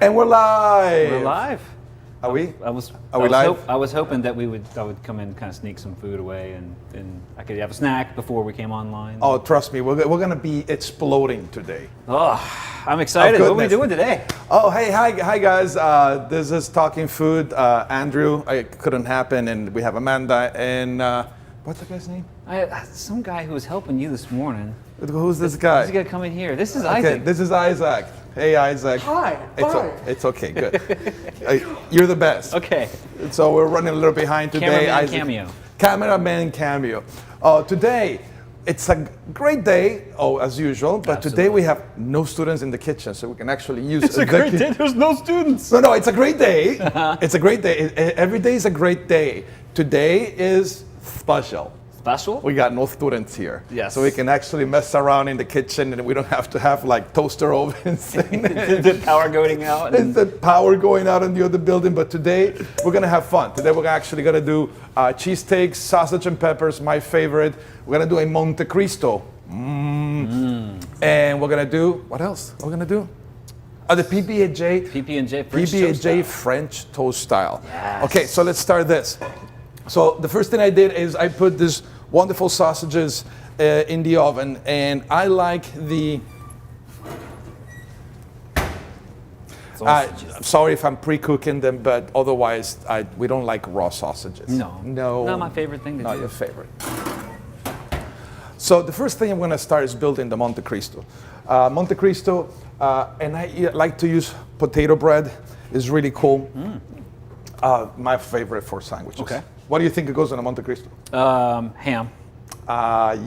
And we're live. We're live. Are we? Are we live? I was hoping that I would come in and kind of sneak some food away and I could have a snack before we came online. Oh, trust me, we're going to be exploding today. Oh, I'm excited. What are we doing today? Oh, hey, hi guys. This is Talking Food. Andrew, it couldn't happen, and we have Amanda and what's the guy's name? Some guy who was helping you this morning. Who's this guy? He's got to come in here. This is Okay, Isaac. this is Isaac. Hey, Isaac. Hi. It's okay. Good. You're the best. Okay. So we're running a little behind today. Cameraman cameo. Cameraman cameo. Today, it's a great day, as usual, but Absolutely. today we have no students in the kitchen, so we can actually use It's a great day. There's no students. No, it's a great day. It's a great day. Every day is a great day. Today is special. Special? We got no students here. Yes. So we can actually mess around in the kitchen and we don't have to have like toaster ovens. The power going out. It's the power going out in the other building, but today we're gonna have fun. Today we're actually gonna do cheesesteaks, sausage and peppers, my favorite. We're gonna do a Monte Cristo. And we're gonna do, what else? We're gonna do? The PB&J. PB&J French toast style. Yes. Okay, so let's start this. So the first thing I did is I put these wonderful sausages in the oven, and I like the. I'm sorry if I'm pre-cooking them, but otherwise we don't like raw sausages. No. Not my favorite thing to do. Not your favorite. So the first thing I'm going to start is building the Monte Cristo. Monte Cristo, and I like to use potato bread. Is really cool. My favorite for sandwiches. Okay. What do you think it goes on a Monte Cristo? Ham.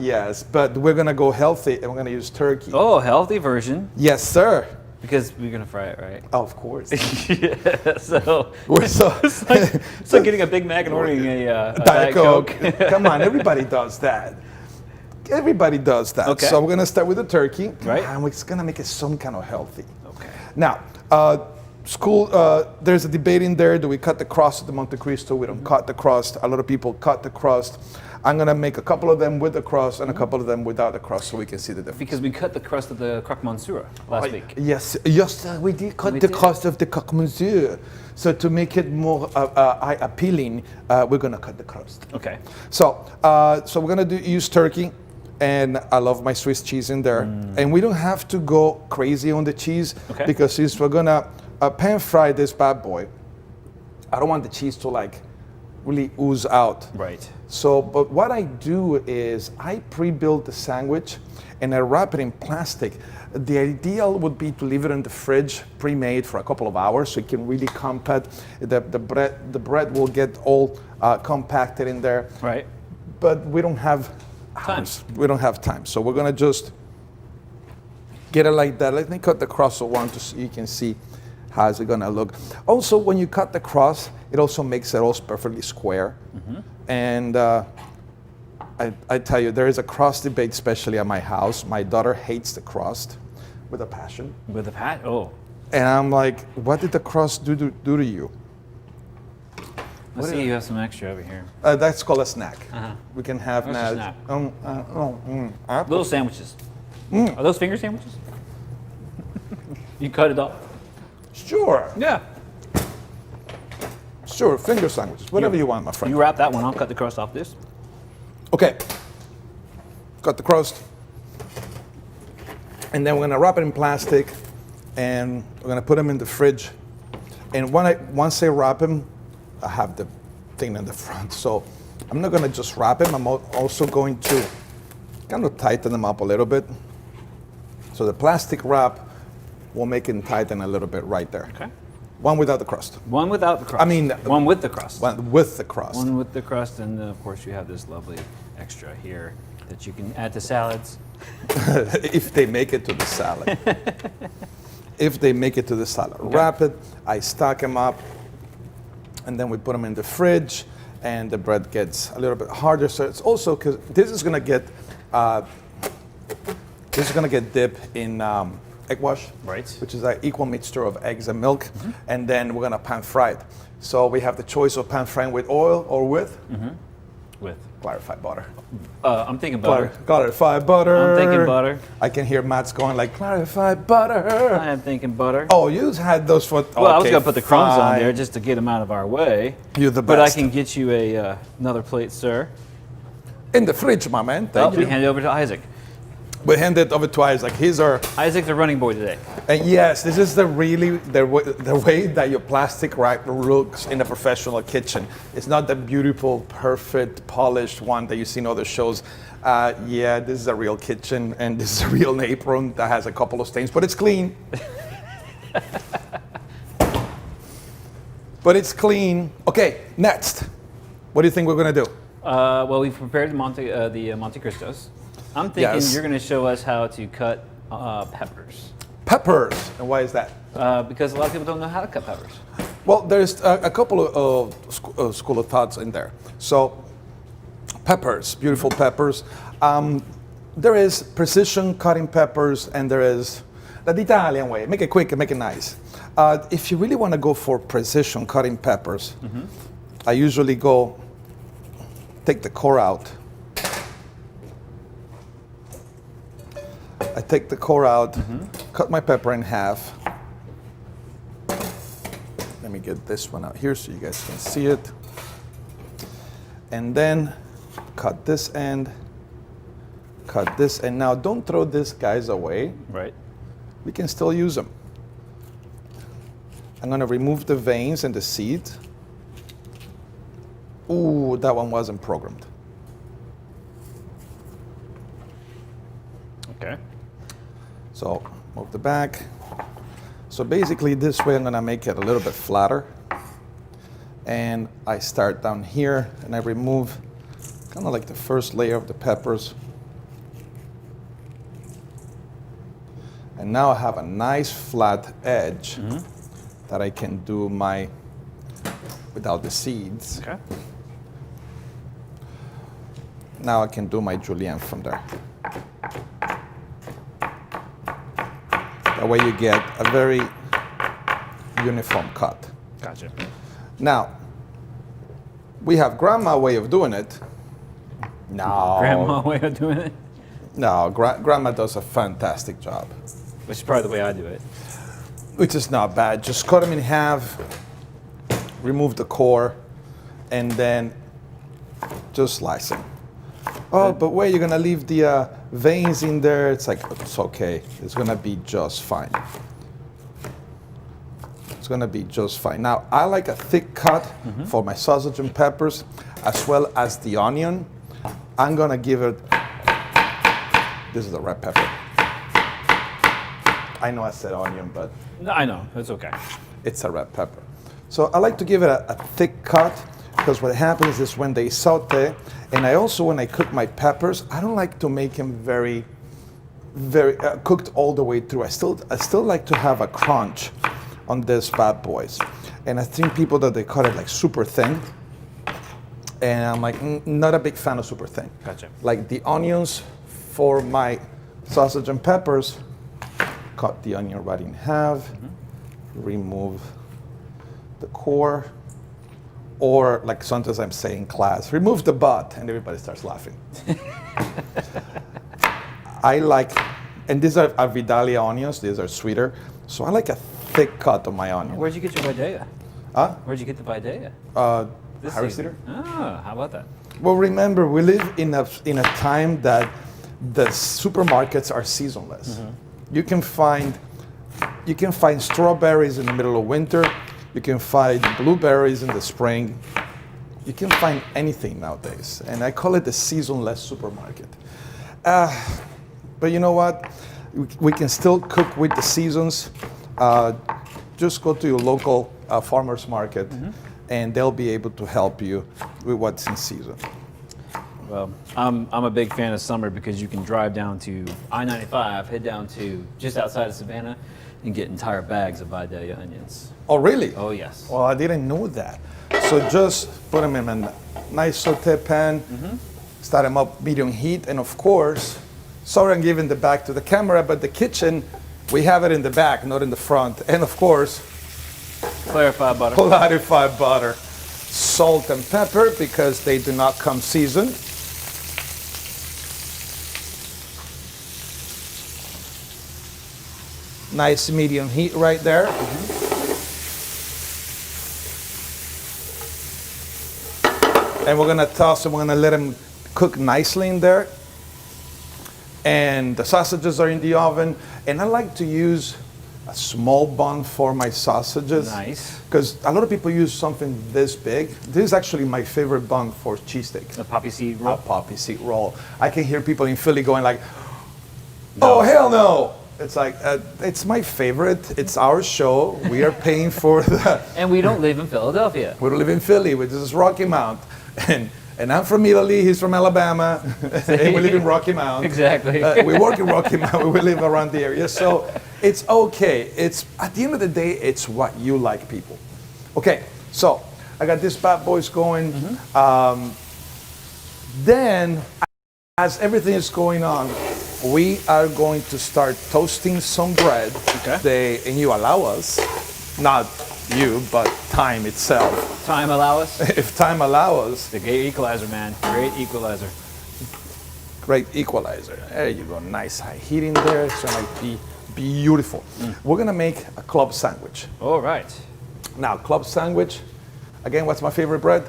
Yes, but we're going to go healthy, and we're going to use turkey. Oh, healthy version. Yes, sir. Because we're gonna fry it, right? Oh, of course. Yeah, so it's like getting a Big Mac and ordering a Diet Coke. Come on, everybody does that. Everybody does that. Okay. So we're gonna start with the turkey, right? And we're gonna make it some kind of healthy. Okay. Now, there's a debate in there. Do we cut the crust of the Monte Cristo? We don't cut the crust. A lot of people cut the crust. I'm gonna make a couple of them with the crust and a couple of them without the crust, so we can see the difference. Because we cut the crust of the croque monsieur last week. Yes, we did cut the crust of the croque monsieur. So to make it more eye appealing, we're gonna cut the crust. Okay. So we're gonna use turkey, and I love my Swiss cheese in there. And we don't have to go crazy on the cheese, because since we're gonna pan fry this bad boy, I don't want the cheese to like really ooze out. Right. So, but what I do is I pre-build the sandwich and I wrap it in plastic. The ideal would be to leave it in the fridge pre-made for a couple of hours so it can really compact. The bread will get all compacted in there. Right. But we don't have hours. We don't have time. So we're gonna just get it like that. Let me cut the crust of one so you can see how is it gonna look. Also, when you cut the crust, it also makes it all perfectly square. And I tell you, there is a crust debate, especially at my house. My daughter hates the crust with a passion. With the pat? Oh. And I'm like, what did the crust do to you? Let's see, you have some extra over here. That's called a snack. We can have What's a snack? Little sandwiches. Are those finger sandwiches? You cut it off? Sure. Yeah. Sure, finger sandwiches, whatever you want, my friend. You wrap that one, I'll cut the crust off this. Okay. Cut the crust. And then we're gonna wrap it in plastic, and we're gonna put them in the fridge. And once I wrap them, I have the thing in the front. So I'm not gonna just wrap them, I'm also going to kind of tighten them up a little bit. So the plastic wrap will make it tighten a little bit right there. Okay. One without the crust. One without the crust. I mean, one with the crust. One with the crust. One with the crust, and of course you have this lovely extra here that you can add to salads. If they make it to the salad. If they make it to the salad. Okay. Wrap it, I stack them up, and then we put them in the fridge, and the bread gets a little bit harder. So it's also, because this is gonna get dipped in egg wash, right? Which is an equal mixture of eggs and milk, and then we're gonna pan fry it. So we have the choice of pan frying with oil or with? With Clarified butter. I'm thinking butter. Clarified butter. I'm thinking butter. I can hear Matt's going like, clarified butter. I am thinking butter. Oh, you had those for... Well, I was going to put the crumbs on fine. there just to get them out of our way. You're the But I best. can get you another plate, sir. In the fridge, my man. Thank you. We hand it over to Isaac. We hand it over to Isaac. He's our... Isaac's the running boy today. And yes, this is the way that your plastic wrap looks in a professional kitchen. It's not the beautiful, perfect, polished one that you see in other shows. Yeah, this is a real kitchen, and this is a real apron that has a couple of stains, but it's clean. But it's clean. Okay, next. What do you think we're gonna do? Well, we've prepared the Monte Cristos. I'm thinking Yes. you're going to show us how to cut peppers. Peppers. And why is that? Because a lot of people don't know how to cut peppers. Well, there's a couple of school of thoughts in there. So, peppers, beautiful peppers. There is precision cutting peppers, and there is the Italian way. Make it quick and make it nice. If you really want to go for precision cutting peppers, I usually take the core out. I take the core out, cut my pepper in half. Let me get this one out here so you guys can see it. And then cut this end, cut this end. Now don't throw these guys away. Right. We can still use them. I'm gonna remove the veins and the seeds. Ooh, that one wasn't programmed. Okay. So move the back. So basically this way I'm gonna make it a little bit flatter. And I start down here and I remove kind of like the first layer of the peppers. And now I have a nice flat edge that I can do without the seeds. Okay. Now I can do my julienne from there. That way you get a very uniform cut. Gotcha. Now, we have grandma way of doing it. No. Grandma way of doing it? No, grandma does a fantastic job. Which is probably the way I do it. Which is not bad. Just cut them in half, remove the core, and then just slice them. Oh, but wait, you're gonna leave the veins in there. It's like, it's okay. It's gonna be just fine. It's gonna be just fine. Now, I like a thick cut for my sausage and peppers, as well as the onion. I'm gonna give it, this is the red pepper. I know I said onion, but No, I know. It's okay. it's a red pepper. So I like to give it a thick cut, because what happens is when they saute, and I also, when I cook my peppers, I don't like to make them very cooked all the way through. I still like to have a crunch on these bad boys. And I've seen people that they cut it like super thin, and I'm like, not a big fan of super thin. Gotcha. Like the onions for my sausage and peppers, cut the onion right in half, remove the core, or like sometimes I'm saying class, remove the butt, and everybody starts laughing. I like, and these are Vidalia onions, these are sweeter, so I like a thick cut of my onion. Where'd you get your Vidalia? Huh? Where'd you get the Vidalia? This Harris season. Theater? Ah, how about that? Well, remember, we live in a time that the supermarkets are seasonless. You can find strawberries in the middle of winter. You can find blueberries in the spring. You can find anything nowadays, and I call it the seasonless supermarket. But you know what? We can still cook with the seasons. Just go to your local farmer's market, and they'll be able to help you with what's in season. Well, I'm a big fan of summer because you can drive down to I-95, head down to just outside of Savannah, and get entire bags of Vidalia onions. Oh, really? Oh, yes. Well, I didn't know that. So just put them in a nice saute pan, start them up medium heat, and of course, sorry I'm giving the back to the camera, but the kitchen, we have it in the back, not in the front. And of course, Clarified butter. clarified butter, salt and pepper because they do not come seasoned. Nice medium heat right there. And we're gonna toss them, we're gonna let them cook nicely in there. And the sausages are in the oven. And I like to use a small bun for my sausages. Nice. Because a lot of people use something this big. This is actually my favorite bun for cheesesteak. A poppy seed A roll. poppy seed roll. I can hear people in Philly going like, oh, hell no. It's like, it's my favorite. It's our show. We are paying for the, And we don't live in Philadelphia. we live in Philly, which is Rocky Mount. And I'm from Italy, he's from Alabama, and we live in Rocky Mount. Exactly. We work in Rocky Mount, we live around the area. So it's okay. It's, at the end of the day, it's what you like, people. Okay, so I got this bad boys going. Then, as everything is going on, we are going to start toasting some bread. Okay. And you allow us, not you, but time itself. Time allow us. If time allows us. The great equalizer, man. Great equalizer. Great equalizer. There you go. Nice high heat in there. It's gonna be beautiful. We're gonna make a club sandwich. All right. Now, club sandwich. Again, what's my favorite bread?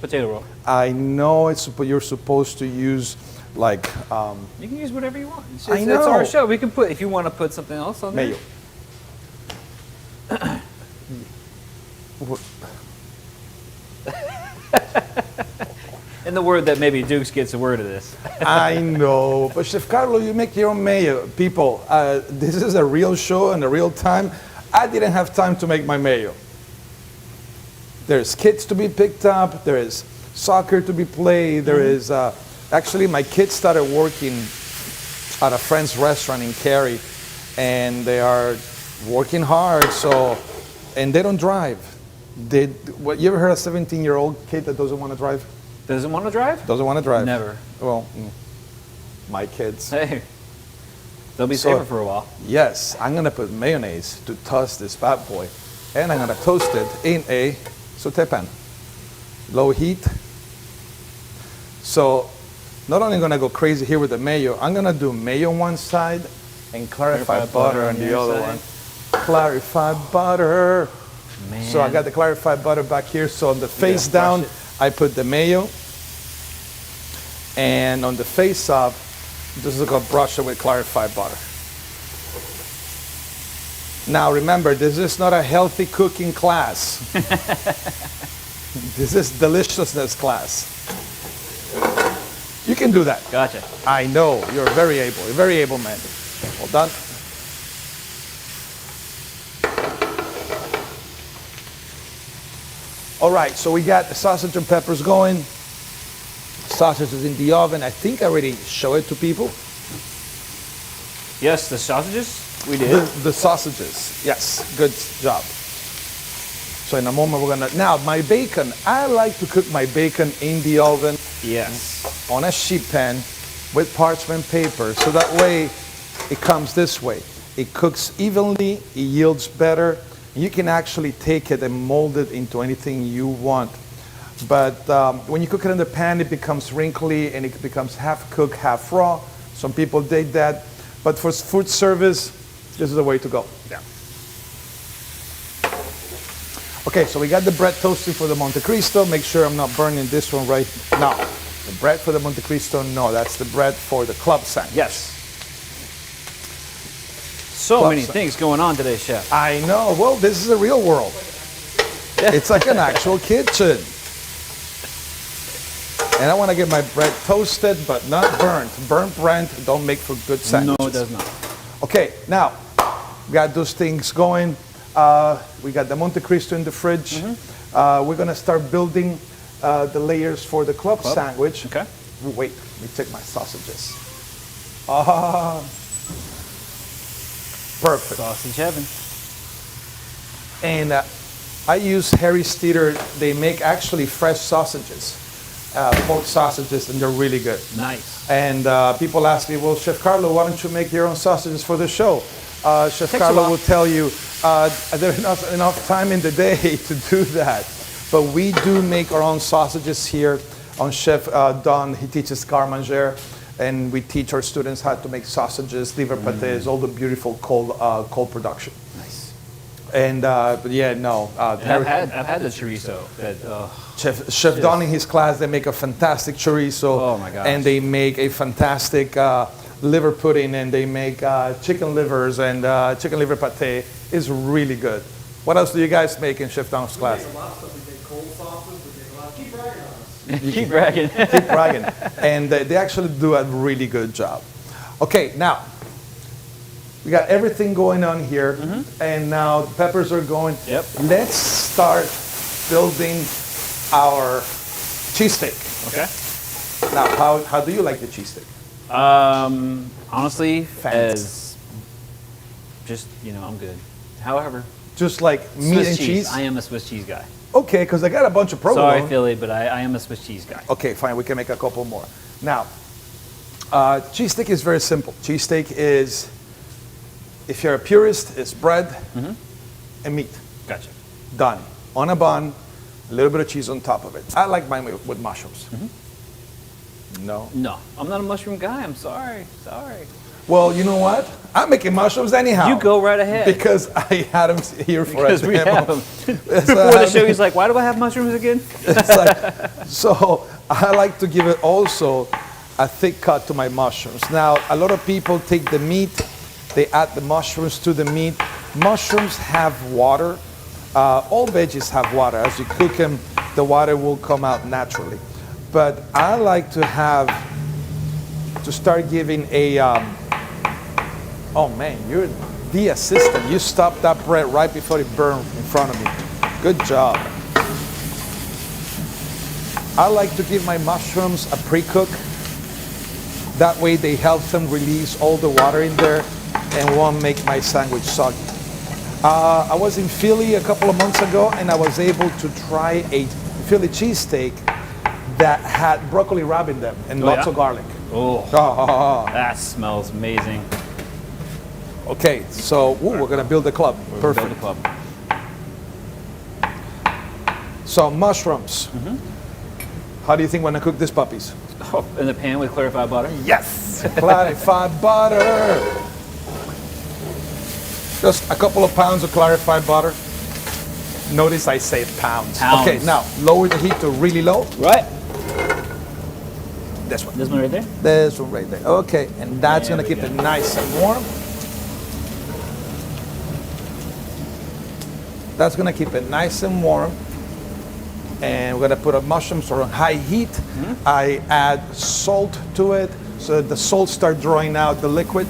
Potato roll. I know you're supposed to use like You can use whatever you want. It's, I it's know. our show. We can put, if you want to put something else on there. mayo. In the word that maybe Dukes gets a word of this. I know, but Chef Carlo, you make your own mayo. People, this is a real show and a real time. I didn't have time to make my mayo. There's kids to be picked up. There is soccer to be played. There is, actually, my kids started working at a friend's restaurant in Cary, and they are working hard. So, and they don't drive. You ever heard a 17-year-old kid that doesn't want to drive? Doesn't want to drive? Doesn't want to drive. Never. Well, my kids. Hey, they'll be So- safer for a while. Yes, I'm gonna put mayonnaise to toast this bad boy, and I'm gonna toast it in a sauté pan, low heat. So, not only gonna go crazy here with the mayo, I'm gonna do mayo on one side and clarified butter on the other one. Clarified butter. Man. So I got the clarified butter back here. So on the face brush down, it. I put the mayo, and on the face up, this is gonna brush it with clarified butter. Now remember, this is not a healthy cooking class. This is deliciousness class. You can do that. Gotcha. I know, you're very able man. Well done. All right, so we got the sausage and peppers going. Sausage is in the oven. I think I already showed it to people. Yes, the sausages we did. The sausages, yes, good job. So in a moment we're gonna, now my bacon, I like to cook my bacon in the oven Yes. on a sheet pan with parchment paper, so that way it comes this way. It cooks evenly, it yields better. You can actually take it and mold it into anything you want. But when you cook it in the pan, it becomes wrinkly and it becomes half cooked, half raw. Some people dig that. But for food service, this is the way to go. Yeah. Okay, so we got the bread toasted for the Monte Cristo. Make sure I'm not burning this one right now. The bread for the Monte Cristo, no, that's the bread for the club sandwich. Yes. So Club many sandwich. things going on today, Chef. I know. Well, this is a real world. It's like an actual kitchen. And I want to get my bread toasted, but not burnt. Burnt bread don't make for good sandwiches. No, it does not. Okay, now, we got those things going. We got the Monte Cristo in the fridge. We're going to start building the layers for the club sandwich. Okay. Wait, let me take my sausages. Ah, perfect. Sausage heaven. And I use Harry Steeder. They make actually fresh sausages, pork sausages, and they're really good. Nice. And people ask me, well, Chef Carlo, why don't you make your own sausages for the show? Chef a Carlo while. will tell you there's not enough time in the day to do that. But we do make our own sausages here on Chef Don. He teaches garde manger. and we teach our students how to make sausages, liver pâtés, all the beautiful cold production. Nice. And but yeah, no. And I've had the chorizo. Chef Don in his class, they make a fantastic chorizo. Oh my gosh. And they make a fantastic liver pudding, and they make chicken livers, and chicken liver pâté is really good. What else do you guys make in Chef Don's class? We make a lot of stuff. We make cold sauces. We make a lot. Keep bragging on us. Keep bragging. Keep bragging. And they actually do a really good job. Okay, now we got everything going on here, and now the peppers are going. Yep. Let's start building our cheesesteak. Okay. Now, how do you like the cheesesteak? Honestly, Fancy. I'm good. However, Just like meat Swiss and cheese? I am a Swiss cheese guy. Okay, because I got a bunch of provolone. Sorry, Philly, but I am a Swiss cheese guy. Okay, fine. We can make a couple more. Now, cheesesteak is very simple. Cheesesteak is, if you're a purist, it's bread and meat. Gotcha. Done. On a bun, a little bit of cheese on top of it. I like mine with mushrooms. No. No, I'm not a mushroom guy. I'm sorry. Sorry. Well, you know what? I'm making mushrooms anyhow. You go right ahead. Because I had them here for Because a we demo. have them. Yes, Before the show, he's like, why do I have mushrooms again? It's like, so I like to give it also a thick cut to my mushrooms. Now, a lot of people take the meat, they add the mushrooms to the meat. Mushrooms have water. All veggies have water. As you cook them, the water will come out naturally. But I like to start giving a, oh man, you're the assistant. You stopped that bread right before it burned in front of me. Good job. I like to give my mushrooms a pre-cook. That way they help them release all the water in there and won't make my sandwich soggy. I was in Philly a couple of months ago, and I was able to try a Philly cheesesteak that had broccoli rabe in them and lots of garlic. Oh, that smells amazing. Okay, so we're gonna build a club. Perfect. Build the club. So mushrooms. How do you think we're gonna cook these puppies? Oh, in the pan with clarified butter? Yes, clarified butter. Just a couple of pounds of clarified butter. Notice I say pounds. Pounds. Okay, now lower the heat to really low. Right. This one. This one right there? This one right there. Okay, and that's There gonna we keep go. it nice and warm. That's gonna keep it nice and warm. And we're gonna put our mushrooms on high heat. I add salt to it so that the salt starts drawing out the liquid.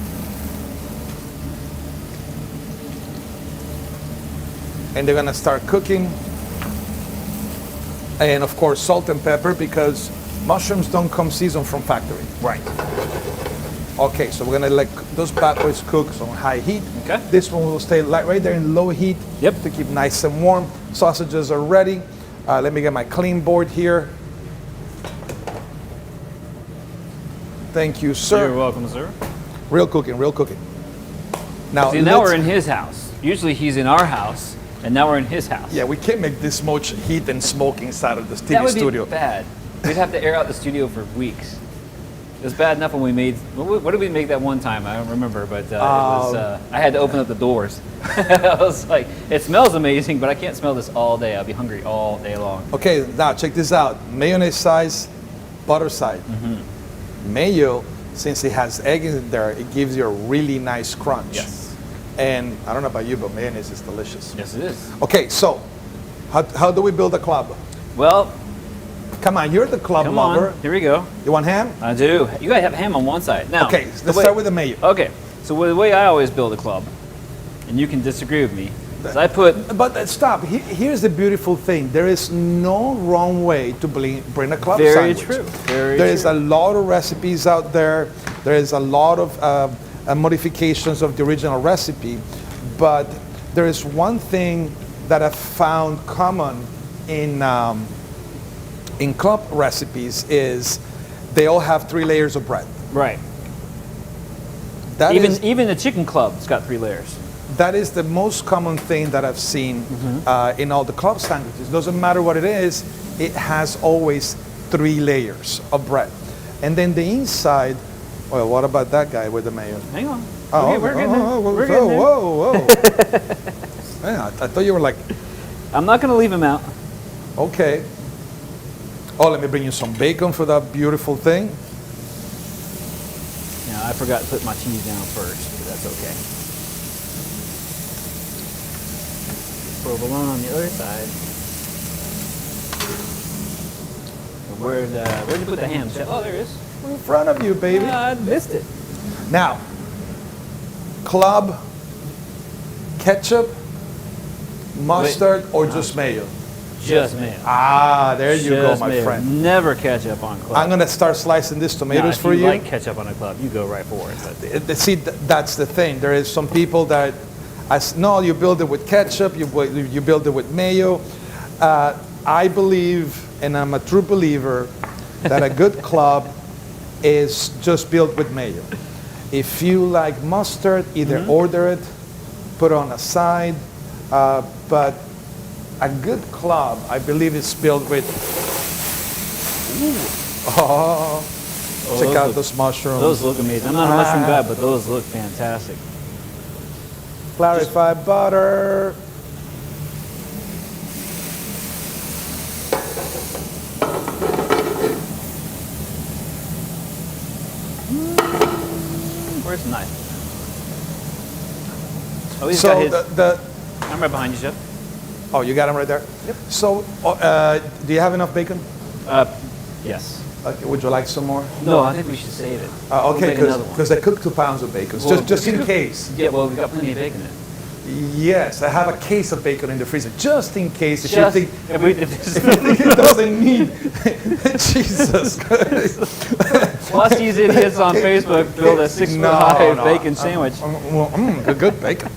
And they're gonna start cooking. And of course, salt and pepper, because mushrooms don't come seasoned from factory. Right. Okay, so we're gonna let those bad boys cook on high heat. Okay. This one will stay right there in low heat. Yep. To keep nice and warm. Sausages are ready. Let me get my clean board here. Thank you, sir. You're welcome, sir. Real cooking, real cooking. Now, See, now let's- we're in his house. Usually he's in our house, and now we're in his house. Yeah, we can't make this much heat and smoke inside of this TV that would studio. be bad. We'd have to air out the studio for weeks. It was bad enough when we made. What did we make that one time? I don't remember, but it was. I had to open up the doors. I was like, it smells amazing, but I can't smell this all day. I'll be hungry all day long. Okay, now check this out. Mayonnaise size, butter side. Mayo, since it has egg in there, it gives you a really nice crunch. Yes. And I don't know about you, but mayonnaise is delicious. Yes, it is. Okay, so how do we build a club? Well, Come on, you're the club come lover. on. Here we go. You want ham? I do. You gotta have ham on one side. Now, Okay, the let's way- start with the mayo. Okay, so the way I always build a club, and you can disagree with me, is I put. But stop. Here's the beautiful thing. There is no wrong way to bring a club Very sandwich. true. Very There is true. a lot of recipes out there. There is a lot of modifications of the original recipe. But there is one thing that I've found common in club recipes is they all have 3 layers of bread. Right. That is Even the chicken club's got 3 layers. That is the most common thing that I've seen in all the club sandwiches. Doesn't matter what it is, it has always 3 layers of bread. And then the inside Well, what about that guy with the mayo? Hang on. Oh, we're getting there. whoa, We're getting there. whoa, whoa. Man, I thought you were like, I'm not going to leave him out. okay. Oh, let me bring you some bacon for that beautiful thing. Now, I forgot to put my cheese down first, but that's okay. Provolone on the other side. Where'd you put the ham, Chef? Oh, there it is. In front of you, baby. I missed it. Now, club, ketchup, mustard, or just mayo? Just mayo. Ah, there you go, Just my mayo. friend. Never ketchup on club. I'm gonna start slicing these tomatoes if for you. like ketchup on a club, you go right for it. But See, that's the thing. There is some people that, no, you build it with ketchup, you build it with mayo. I believe, and I'm a true believer, that a good club is just built with mayo. If you like mustard, either order it, put it on a side, but a good club, I believe, is built with, check out those mushrooms. those look amazing. I'm not a mushroom guy, but those look fantastic. Clarified butter. Where's the knife? Oh, he's So got his. the I'm right behind you, Chef. oh, you got them right there. Yep. So, do you have enough bacon? Yes. Would you like some more? No, I think we should save it. Okay, We'll make another one. because I cooked 2 pounds of bacon, Well, just in case. Yeah, well, we've got plenty of bacon in it. Yes, I have a case of bacon in the freezer, just in case. If Just- you think if this- it doesn't need, Jesus Christ. Plus, these idiots on Facebook build a 6-foot-high bacon sandwich. Good bacon.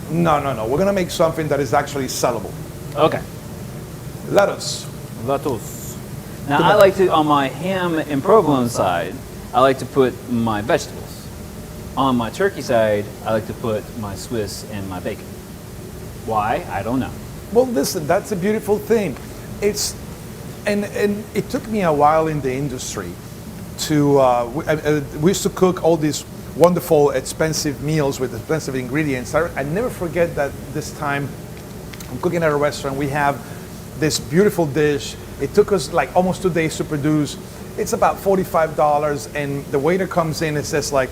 No. We're gonna make something that is actually sellable. Okay. Lettuce. Vatos. Now, I like to, on my ham and provolone side, I like to put my vegetables. On my turkey side, I like to put my Swiss and my bacon. Why? I don't know. Well, listen, that's a beautiful thing. And it took me a while in the industry to, we used to cook all these wonderful, expensive meals with expensive ingredients. I never forget that this time, I'm cooking at a restaurant, we have this beautiful dish. It took us like almost 2 days to produce. It's about $45, and the waiter comes in and says like,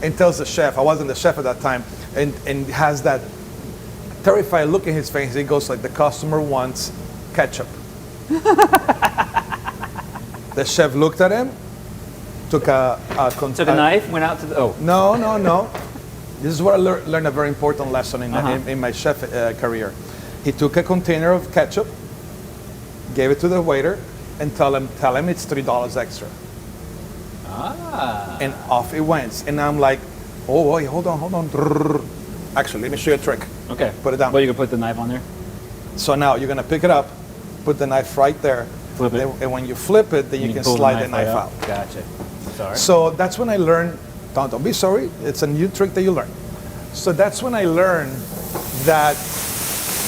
and tells the chef, I wasn't the chef at that time, and has that terrified look in his face. He goes like, the customer wants ketchup. The chef looked at him, took a knife, went out to the, oh. No. This is where I learned a very important lesson in my chef career. He took a container of ketchup, gave it to the waiter, and tell him it's $3 extra. Ah. And off it went. And I'm like, oh, wait, hold on. Drrr. Actually, let me show you a trick. Okay. Put it down. Well, you can put the knife on there? So now you're gonna pick it up, put the knife right there. Flip it. And when you flip it, then you can pull slide the knife right out. Gotcha. Sorry. So that's when I learned, don't be sorry, it's a new trick that you learn. So that's when I learned that,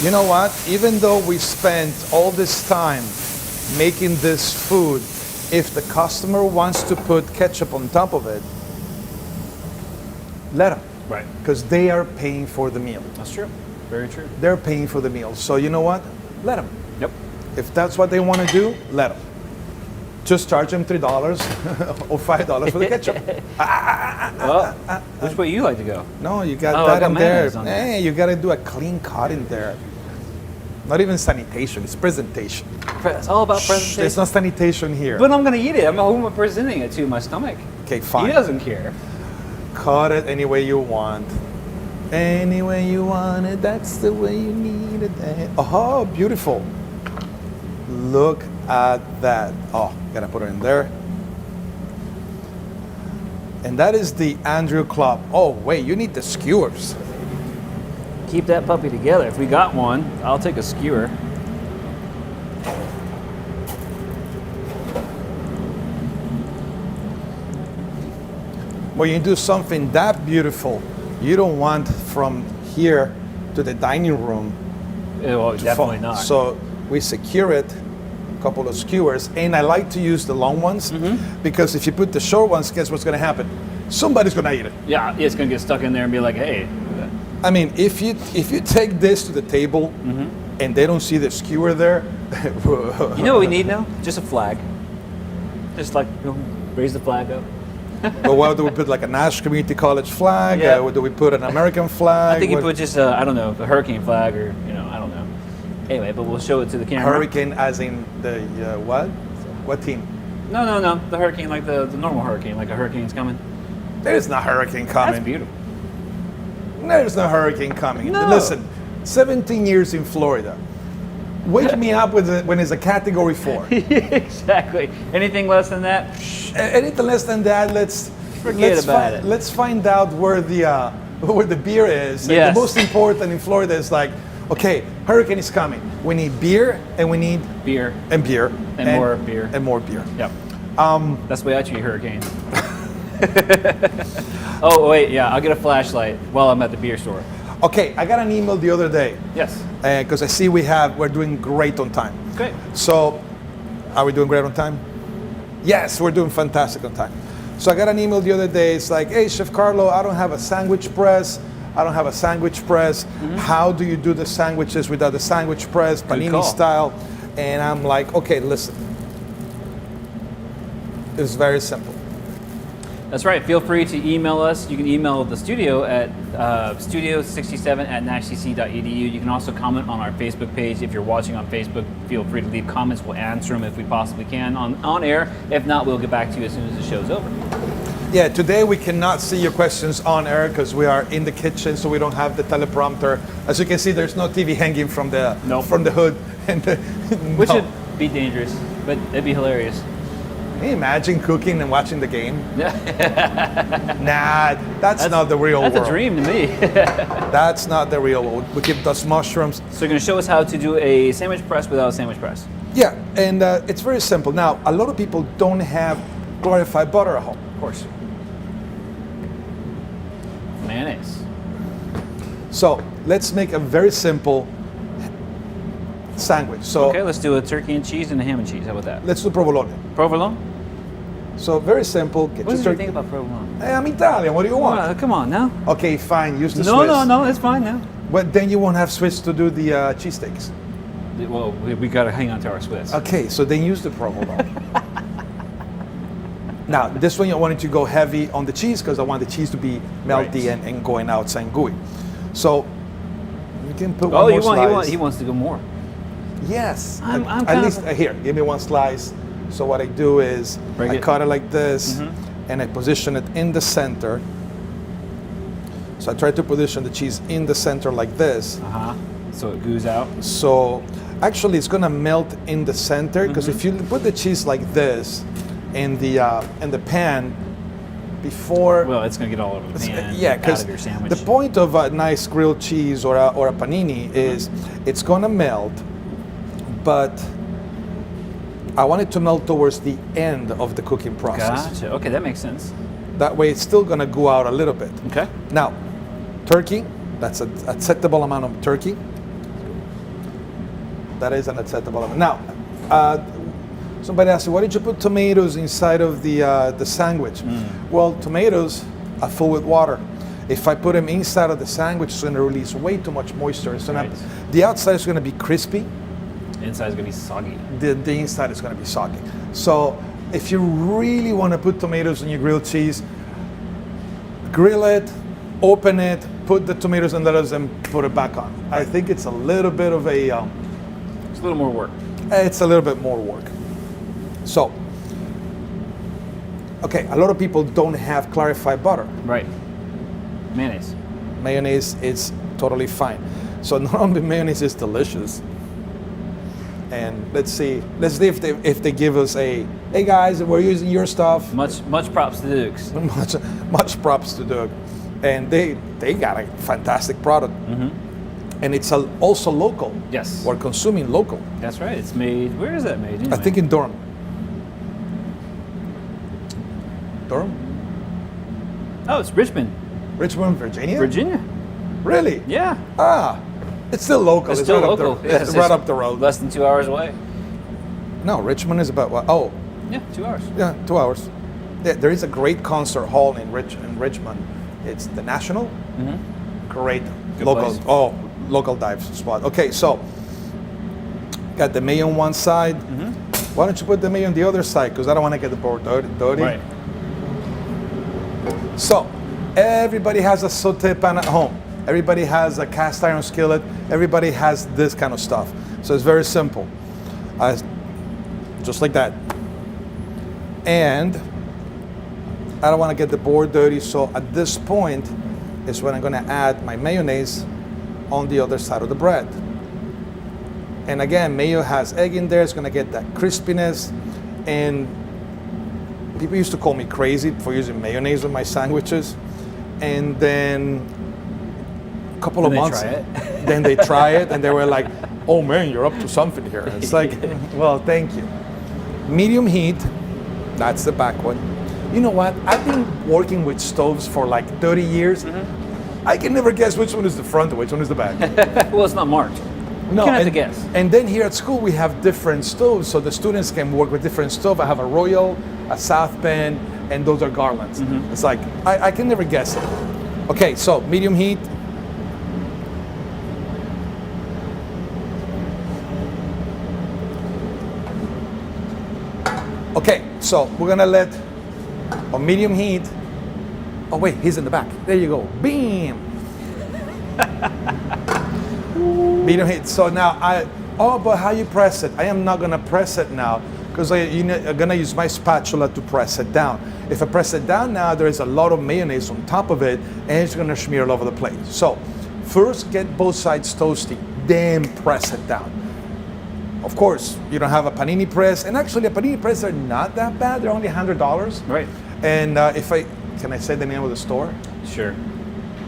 you know what, even though we spent all this time making this food, if the customer wants to put ketchup on top of it, let them. Right. Because they are paying for the meal. That's true. Very true. They're paying for the meal. So you know what? Let them. Yep. If that's what they want to do, let them. Just charge them $3 or $5 for the ketchup. Well, which way you like to go? No, you got Oh, I that got in there. mayonnaise on there. Hey, you got to do a clean cut in there. Not even sanitation, it's presentation. It's all about presentation. There's no sanitation here. But I'm going to eat it. Who am I presenting it to? My stomach. Okay, fine. He doesn't care. Cut it any way you want. Any way you want it, that's the way you need it. Oh, beautiful. Look at that. Oh, gotta put it in there. And that is the Andrew Club. Oh, wait, you need the skewers. Keep that puppy together. If we got one, I'll take a skewer. When you do something that beautiful, you don't want from here to the dining room. Well, to definitely fall. not. So we secure it couple of skewers, and I like to use the long ones because if you put the short ones, guess what's going to happen? Somebody's going to eat it. Yeah, it's gonna get stuck in there and be like, hey. I mean, if you take this to the table and they don't see the skewer there, You know what we need now? Just a flag. Just like, raise the flag up. But what do we put, like a Nash Community College flag? Yeah. Or do we put an American flag? I think you What- put just, I don't know, a hurricane flag or, I don't know. Anyway, but we'll show it to the camera. Hurricane as in the what? What team? No. The hurricane, like the normal hurricane, like a hurricane's coming. There's no hurricane coming. That's beautiful. There's no hurricane coming. No. Listen, 17 years in Florida. Wake me up when it's a Category 4. Exactly. Anything less than that? Anything less than that, let's about it. Let's find out where the beer is. And Yes. the most important in Florida is like, okay, hurricane is coming. We need beer and we need Beer. and beer And more beer. and more beer. Yep. That's the way I treat hurricanes. Oh, wait, yeah, I'll get a flashlight while I'm at the beer store. Okay, I got an email the other day Yes. because I see we're doing great on time. Great. So, are we doing great on time? Yes, we're doing fantastic on time. So I got an email the other day. It's like, hey, Chef Carlo, I don't have a sandwich press. How do you do the sandwiches without the sandwich press, panini call. style? And I'm like, okay, listen. It's very simple. That's right. Feel free to email us. You can email the studio at studio67@nashcc.edu. You can also comment on our Facebook page. If you're watching on Facebook, feel free to leave comments. We'll answer them if we possibly can on air. If not, we'll get back to you as soon as the show's over. Yeah, today we cannot see your questions on air because we are in the kitchen, so we don't have the teleprompter. As you can see, there's no TV hanging from the hood. And Which would be dangerous, but it'd be hilarious. Can you imagine cooking and watching the game? Nah, that's not the real world. That's a dream to me. That's not the real world. We keep those mushrooms. So you're going to show us how to do a sandwich press without a sandwich press. Yeah, and it's very simple. Now, a lot of people don't have clarified butter at home. Of course. Mayonnaise. So let's make a very simple sandwich. So Okay, let's do a turkey and cheese and a ham and cheese. How about that? let's do provolone. Provolone? So very simple. Get What your did you turkey. think about provolone? Hey, I'm Italian. What do you want? Come on now. Okay, fine. Use the No, Swiss. no, it's fine now. But then you won't have Swiss to do the cheesesteaks. Well, we got to hang on to our Swiss. Okay, so then use the provolone. Now, this one I wanted to go heavy on the cheese because I want the cheese to be melty Right. and going outside and gooey. So you can put Oh, one more slice. he wants to go more. Yes. I'm at kind least of- here, give me one slice. So what I do is Break I it. cut it like this and I position it in the center. So I try to position the cheese in the center like this. So it goes out. So actually it's gonna melt in the center because if you put the cheese like this in the pan before. Well, it's going to get all over the pan. Yeah, out because of your sandwich. the point of a nice grilled cheese or a panini is it's gonna melt, but I want it to melt towards the end of the cooking process. Gotcha. Okay, that makes sense. That way it's still gonna go out a little bit. Okay. Now, turkey, that's an acceptable amount of turkey. That is an acceptable amount. Now, somebody asked me, why did you put tomatoes inside of the sandwich? Well, tomatoes are full with water. If I put them inside of the sandwich, it's going to release way too much moisture. So Right. the outside is going to be crispy. The inside's going to be soggy. The inside is going to be soggy. So if you really want to put tomatoes in your grilled cheese, grill it, open it, put the tomatoes and lettuce, and put it back on. I think it's a little bit of a... It's a little more work. it's a little bit more work. So, okay, a lot of people don't have clarified butter. Right. Mayonnaise. Mayonnaise is totally fine. So not only mayonnaise is delicious, and let's see if they give us a, hey guys, we're using your stuff. Much props to the Dukes. much props to Doug, and they got a fantastic product, and it's also local. Yes. We're consuming local. That's right. It's made. Where is that made? Anyway? I think in Durham. Durham, Oh, it's Richmond, Richmond, Virginia. Virginia. Really? Yeah. Ah, it's still local. It's still right local. Up Yes, it's right up the road. Less than 2 hours away. No, Richmond is about what? Oh, Yeah, 2 hours. yeah, 2 hours. There is a great concert hall in Richmond. It's the National. Great Good local. place. Oh, local dive spot. Okay, so got the mayo on one side. Why don't you put the mayo on the other side? Because I don't want to get the board dirty. Right. So everybody has a saute pan at home. Everybody has a cast iron skillet. Everybody has this kind of stuff. So it's very simple. Just like that. And I don't want to get the board dirty, so at this point is when I'm going to add my mayonnaise on the other side of the bread. And again, mayo has egg in there. It's going to get that crispiness. And people used to call me crazy for using mayonnaise on my sandwiches. And then a couple of months, then they try it and they were like, oh man, you're up to something here. And it's like, well, thank you. Medium heat, that's the back one. You know what? I've been working with stoves for like 30 years. I can never guess which one is the front and which one is the back. Well, it's not marked. No, You can't have to guess. And then here at school we have different stoves, so the students can work with different stoves. I have a Royal, a South Bend, and those are Garlands. It's like, I can never guess it. Okay, so medium heat. Okay, so we're gonna let on medium heat. Oh wait, he's in the back. There you go. Beam. Medium heat. So now but how you press it? I am not gonna press it now because I'm gonna use my spatula to press it down. If I press it down now, there is a lot of mayonnaise on top of it and it's gonna smear all over the place. So first get both sides toasty, then press it down. Of course, you don't have a panini press, and actually a panini press are not that bad. They're only $100. Right. And can I say the name of the store? Sure.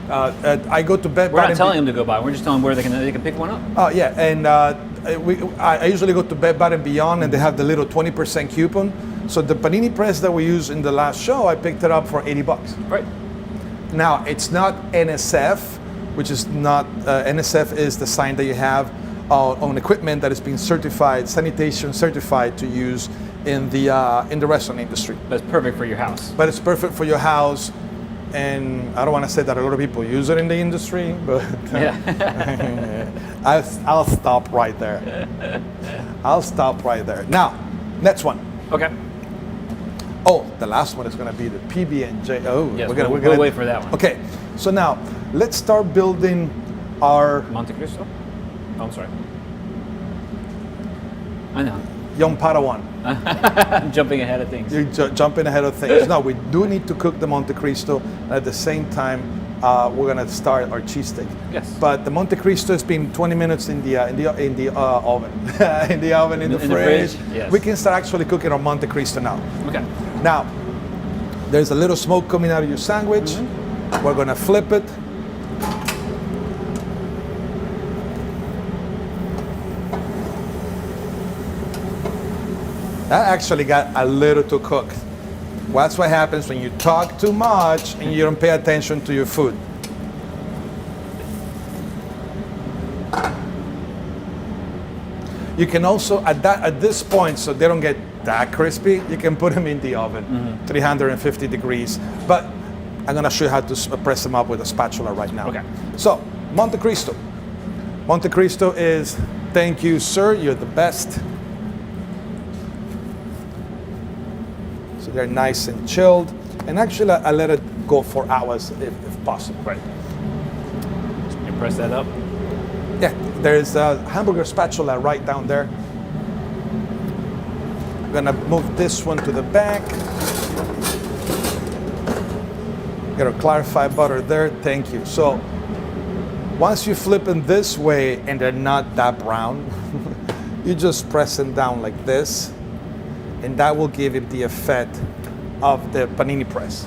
I go to Bed We're Bath not and telling them to go buy. We're just telling them where they can pick one up. Oh yeah, and I usually go to Bed Bath & Beyond, and they have the little 20% coupon. So the panini press that we used in the last show, I picked it up for $80. Right. Now it's not NSF, which is not NSF is the sign that you have on equipment that is being certified, sanitation certified to use in the restaurant industry. That's perfect for your house. But it's perfect for your house. And I don't want to say that a lot of people use it in the industry, but Yeah. I'll stop right there. I'll stop right there. Now, next one. Okay. Oh, the last one is going to be the PB&J. Oh, Yes, we're gonna we'll wait for that one. Okay, so now let's start building our Monte Cristo? Oh, I'm sorry. I know. young Padawan. I'm jumping ahead of things. You're jumping ahead of things. Now, we do need to cook the Monte Cristo. At the same time, we're going to start our cheesesteak. Yes. But the Monte Cristo has been 20 minutes in the oven, in the oven, in the fridge. Yes. We can start actually cooking our Monte Cristo now. Okay. Now, there's a little smoke coming out of your sandwich. We're going to flip it. That actually got a little too cooked. Well, that's what happens when you talk too much and you don't pay attention to your food. You can also, at this point, so they don't get that crispy, you can put them in the oven, 350 degrees. But I'm gonna show you how to press them up with a spatula right now. Okay. So, Monte Cristo. Monte Cristo is, thank you, sir, you're the best. So they're nice and chilled. And actually, I let it go for hours if possible. Right. You press that up. Yeah, there's a hamburger spatula right down there. I'm gonna move this one to the back. Get a clarified butter there, thank you. So, once you flip them this way and they're not that brown, you just press them down like this, and that will give it the effect of the panini press.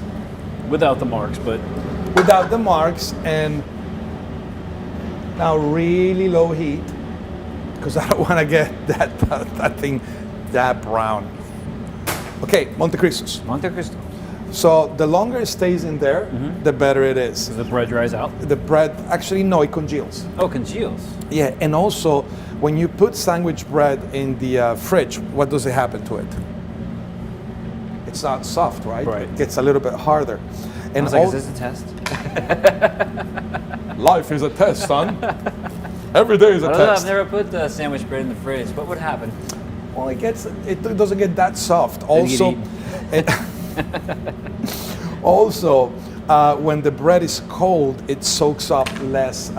Without the marks, but Without the marks, and now really low heat, because I don't want to get that thing that brown. Okay, Monte Cristos. Monte Cristo. So the longer it stays in there, the better it is. The bread dries out. The bread, actually, no, it congeals. Oh, congeals. Yeah, and also when you put sandwich bread in the fridge, what does it happen to it? It's not soft, right? Right. It gets a little bit harder. I And was like, is this a test? life is a test, son. Every day is a I don't know, I've test. never put sandwich bread in the fridge. What would happen? Well, it doesn't get that soft. Doesn't get Also, it, also when the bread is cold, it soaks up less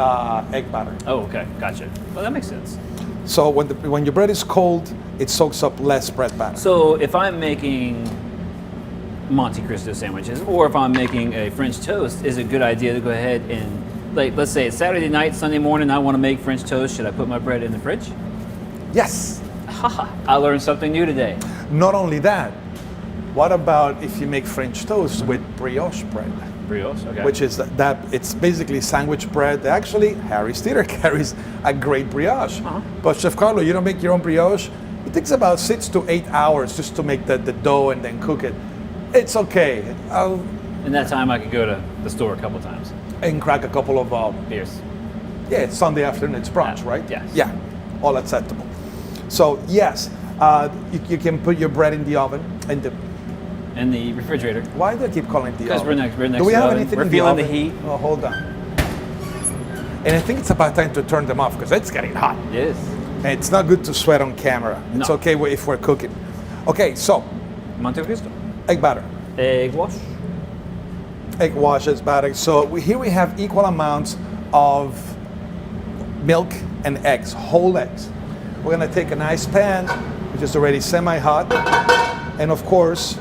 egg batter. Oh, okay, gotcha. Well, that makes sense. So when your bread is cold, it soaks up less bread batter. So if I'm making Monte Cristo sandwiches, or if I'm making a French toast, is it a good idea to go ahead and, like, let's say it's Saturday night, Sunday morning, I want to make French toast. Should I put my bread in the fridge? Yes. Haha, I learned something new today. Not only that, what about if you make French toast with brioche bread? Brioche, okay. Which is that it's basically sandwich bread. Actually, Harry's Theater carries a great brioche. But Chef Carlo, you don't make your own brioche. It takes about 6 to 8 hours just to make the dough and then cook it. It's okay. In that time, I could go to the store a couple times. And crack a couple of Beers. yeah, it's Sunday afternoon. It's brunch, right? Yes. Yeah, all acceptable. So yes, you can put your bread in the oven. In the refrigerator. Why do I keep calling it the Because oven? we're next Do we to the have oven. anything We're in feeling the oven? heat. Oh, hold on. And I think it's about time to turn them off because it's getting hot. It is. And it's not good to sweat on camera. It's No. okay if we're cooking. Okay, so Monte Cristo. egg batter. Egg wash. Egg wash is batter. So here we have equal amounts of milk and eggs, whole eggs. We're gonna take a nice pan, which is already semi-hot, and of course,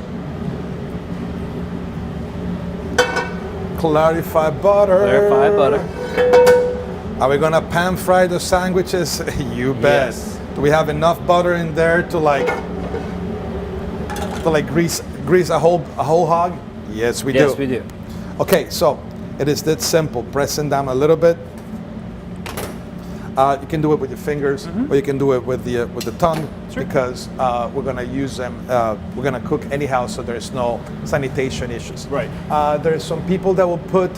clarified butter. Clarified butter. Are we gonna pan fry the sandwiches? You bet. Yes. Do we have enough butter in there to grease a whole hog? Yes, we do. Yes, we do. Okay, so it is that simple. Pressing down a little bit. You can do it with your fingers, or you can do it with the tongue, because we're gonna use them. We're gonna cook anyhow, so there's no sanitation issues. Right. There's some people that will put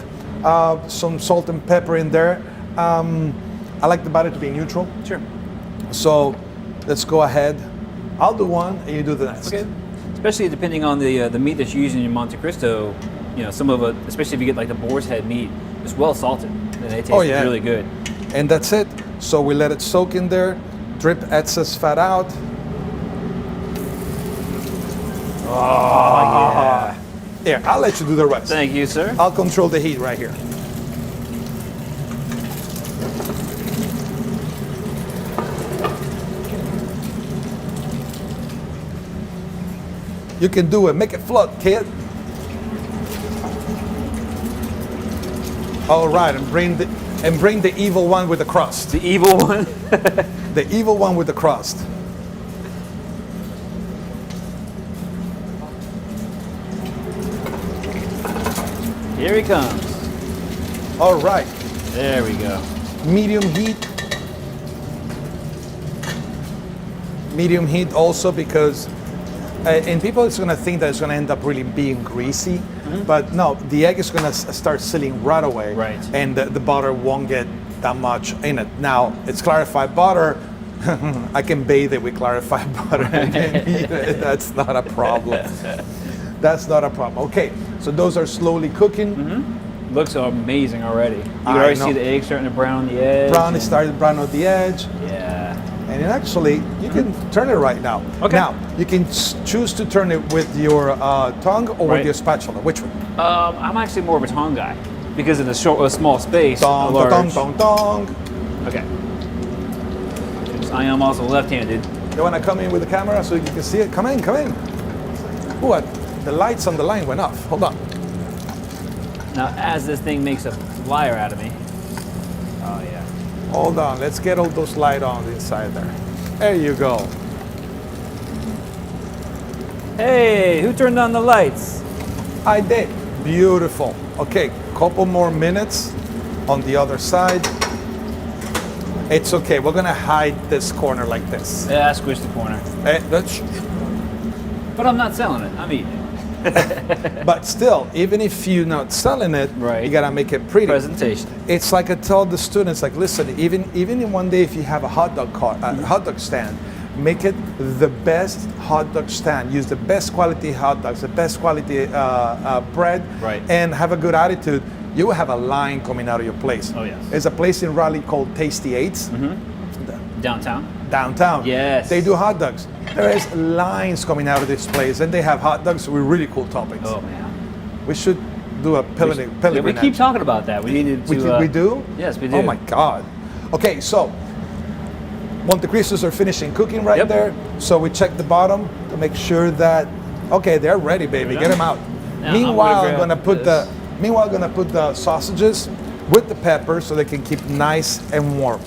some salt and pepper in there. I like the batter to be neutral. Sure. So let's go ahead. I'll do one, and you do the next. Okay. Especially depending on the meat that you're using in Monte Cristo, you know, some of it, especially if you get like the boar's head meat, it's well salted, and they taste really good. And that's it. So we let it soak in there, drip excess fat out. Oh, yeah. Here, I'll let you do the rest. Thank you, sir. I'll control the heat right here. You can do it. Make it float, kid. All right, and bring the evil one with the crust. The evil one. The evil one with the crust. Here he comes. All right, There we go. medium heat. Medium heat also because, and people is gonna think that it's gonna end up really being greasy, but no, the egg is gonna start sealing right away. Right. And the butter won't get that much in it. Now, it's clarified butter. I can bathe it with clarified butter and eat it. That's not a problem. That's not a problem. Okay, so those are slowly cooking. Looks amazing already. You can I already know. see the egg starting to brown the edge. Brown, it started brown on the edge. Yeah. And then actually, you can turn it right now. Okay. Now, you can choose to turn it with your tongue or with Right. your spatula. Which one? I'm actually more of a tongue guy because of the small space. Dong, large. dong, dong, dong. Okay. I am also left-handed. You want to come in with the camera so you can see it? Come in, come in. What? The lights on the line went off. Hold on. Now, as this thing makes a liar out of me. Oh yeah. Hold on. Let's get all those lights on inside there. There you go. Hey, who turned on the lights? I did. Beautiful. Okay, couple more minutes on the other side. It's okay. We're gonna hide this corner like this. Yeah, I squished the corner. That's But I'm not selling it. I'm eating it. But still, even if you're not selling it, Right. you gotta make it pretty. Presentation. It's like I tell the students, like, listen, even in one day, if you have a hot dog hot dog stand, make it the best hot dog stand. Use the best quality hot dogs, the best quality bread, Right. and have a good attitude. You will have a line coming out of your place. Oh, yes. There's a place in Raleigh called Tasty Eights. Downtown. Downtown. Yes. They do hot dogs. There is lines coming out of this place, and they have hot dogs with really cool toppings. Oh man. We should do a Yeah, we pilgrimage. keep talking about that. We needed to. We do? Yes, we do. Oh my God. Okay, so Monte Cristos are finishing cooking right Yep. there. So we check the bottom to make sure that, okay, they're ready, baby. They're Get them done. out. Now, Meanwhile, I'm gonna grab this. I'm gonna put the sausages with the pepper so they can keep nice and warm.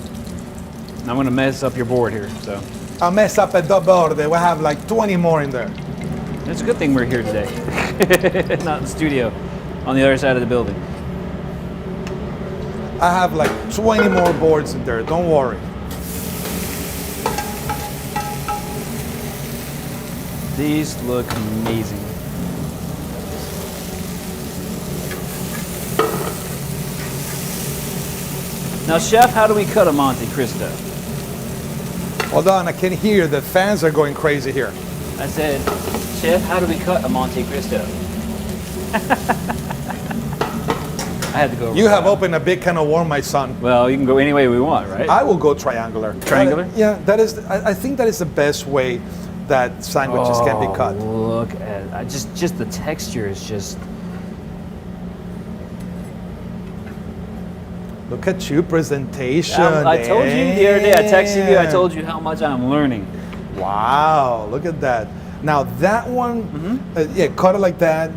I'm gonna mess up your board here. So I'll mess up a double order. We'll have like 20 more in there. it's a good thing we're here today, not in the studio, on the other side of the building. I have like 20 more boards in there. Don't worry. These look amazing. Now, Chef, how do we cut a Monte Cristo? Hold on, I can hear the fans are going crazy here. I said, Chef, how do we cut a Monte Cristo? I had to go. You have opened a big can of worms, my son. Well, you can go any way we want, right? I will go triangular. Triangular? Yeah, that is. I think that is the best way that sandwiches can be cut. Look at just the texture is just. Look at you, presentation. I told you the other day. I texted you. I Damn. told you how much I'm learning. Wow, look at that. Now that one, yeah, cut it like that,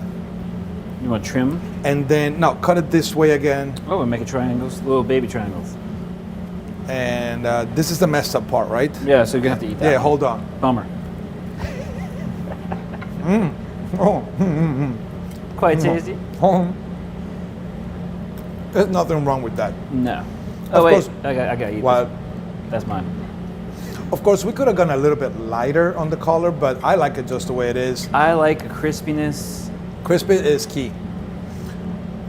You want to trim? and then no, cut it this way again. Oh, we're making triangles, little baby triangles. And this is the messed up part, right? Yeah, so you're gonna have to eat that. Yeah, one. hold on. Bummer. Oh, Quite tasty. oh. There's nothing wrong with that. No. Of Oh wait, course- I got to eat. Well, This. That's mine. of course, we could have gone a little bit lighter on the color, but I like it just the way it is. I like a crispiness. Crispy is key.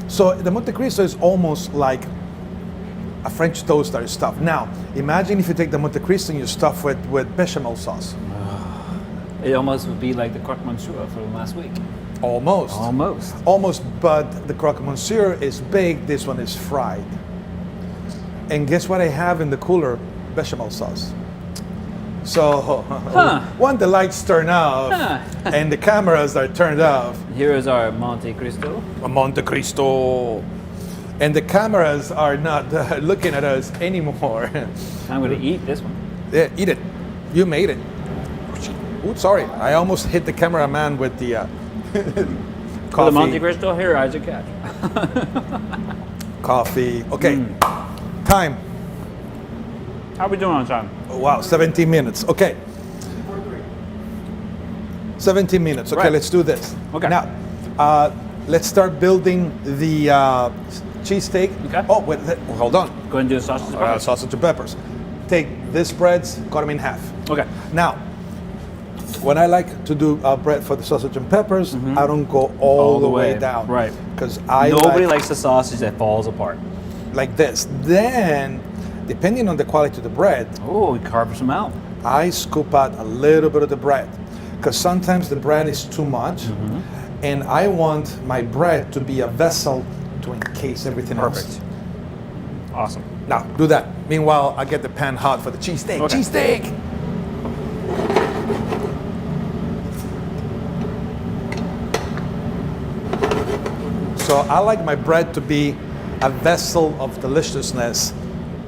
So the Monte Cristo is almost like a French toast that is stuffed. Now, imagine if you take the Monte Cristo and you stuff it with bechamel sauce. It almost would be like the croque monsieur from last week. Almost. Almost. Almost, but the croque monsieur is baked, this one is fried. And guess what I have in the cooler? Bechamel sauce. So, when the lights turn off and the cameras are turned off, Here is our Monte Cristo. a Monte Cristo, and the cameras are not looking at us anymore. I'm gonna eat this one. Yeah, eat it. You made it. Ooh, sorry, I almost hit the cameraman with the For the Monte coffee. Cristo, here, Isaac Catch. Coffee. Okay, time. How we doing on time? Oh, wow, 17 minutes. Okay. 17 minutes. Okay, Right. let's do this. Okay. Now, let's start building the cheesesteak. Okay. Oh, wait, hold on. Go ahead and do the sausage. and peppers. Sausage and peppers. Take this breads, cut them in half. Okay. Now, when I like to do bread for the sausage and peppers, I don't go all the way down. Right. Because I Nobody like likes the sausage that falls apart. like this. Then, depending on the quality of the bread, Oh, we carve some out. I scoop out a little bit of the bread. Because sometimes the bread is too much, and I want my bread to be a vessel to encase everything else. Perfect. Awesome. Now, do that. Meanwhile, I get the pan hot for the cheesesteak. Okay. Cheesesteak! So I like my bread to be a vessel of deliciousness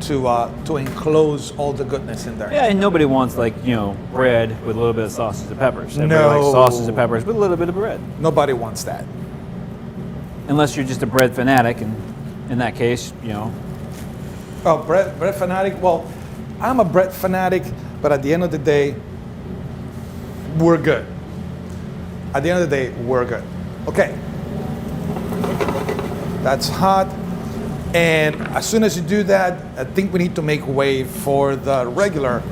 to enclose all the goodness in there. Yeah, and nobody wants bread with a little bit of sausage and peppers. Everybody No. likes sausage and peppers with a little bit of bread. Nobody wants that. Unless you're just a bread fanatic, and in that case, Oh, bread fanatic? Well, I'm a bread fanatic, but at the end of the day, we're good. At the end of the day, we're good. Okay. That's hot. And as soon as you do that, I think we need to make way for the regular.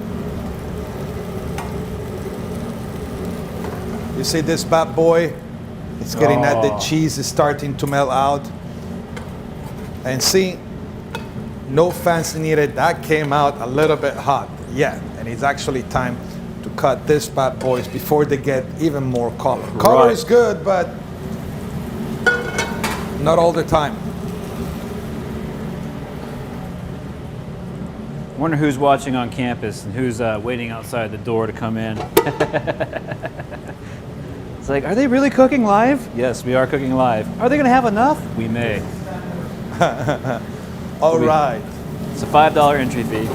You see this bad boy It's getting that the Oh. cheese is starting to melt out. And see, no fancy needed. That came out a little bit hot. Yeah, and it's actually time to cut this bad boys before they get even more color. Color Right. is good, but not all the time. I wonder who's watching on campus and who's waiting outside the door to come in. It's like, are they really cooking live? Yes, we are cooking live. Are they going to have enough? We may. All right. It's a $5 entry fee.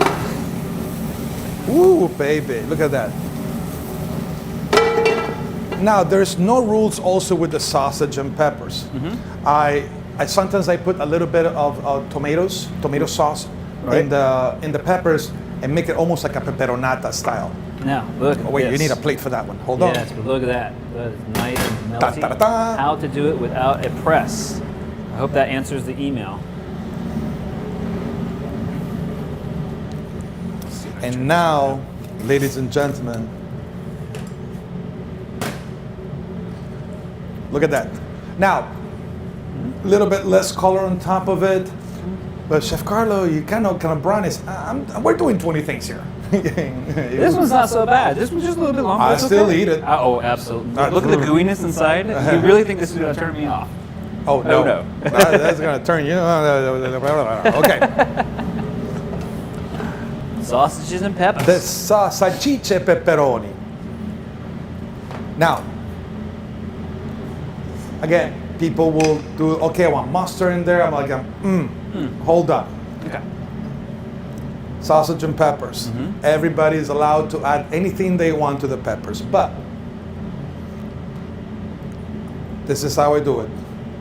Ooh, baby, look at that. Now, there's no rules also with the sausage and peppers. I sometimes I put a little bit of tomato sauce in the peppers and make it almost like a pepperonata style. Now, look at Oh wait, this. you need a plate for that one. Hold on. Yes, but look at that. That is nice and melty. Ta-ta-ta-ta. How to do it without a press. I hope that answers the email. And now, ladies and gentlemen, look at that. Now, a little bit less color on top of it. But Chef Carlo, you kind of brown is. We're doing 20 things here. This one's not so bad. This one's just a little bit longer. I It's still okay. eat it. Oh, absolutely. Look at the gooiness inside. You really think this is going to turn me off? Oh no, no. That's gonna turn you. Okay. Sausages and peppers. The salchicha pepperoni. Now, again, people will do. Okay, I want mustard in there. I'm like, hold on. Okay. Sausage and peppers. Everybody's allowed to add anything they want to the peppers, but this is how I do it.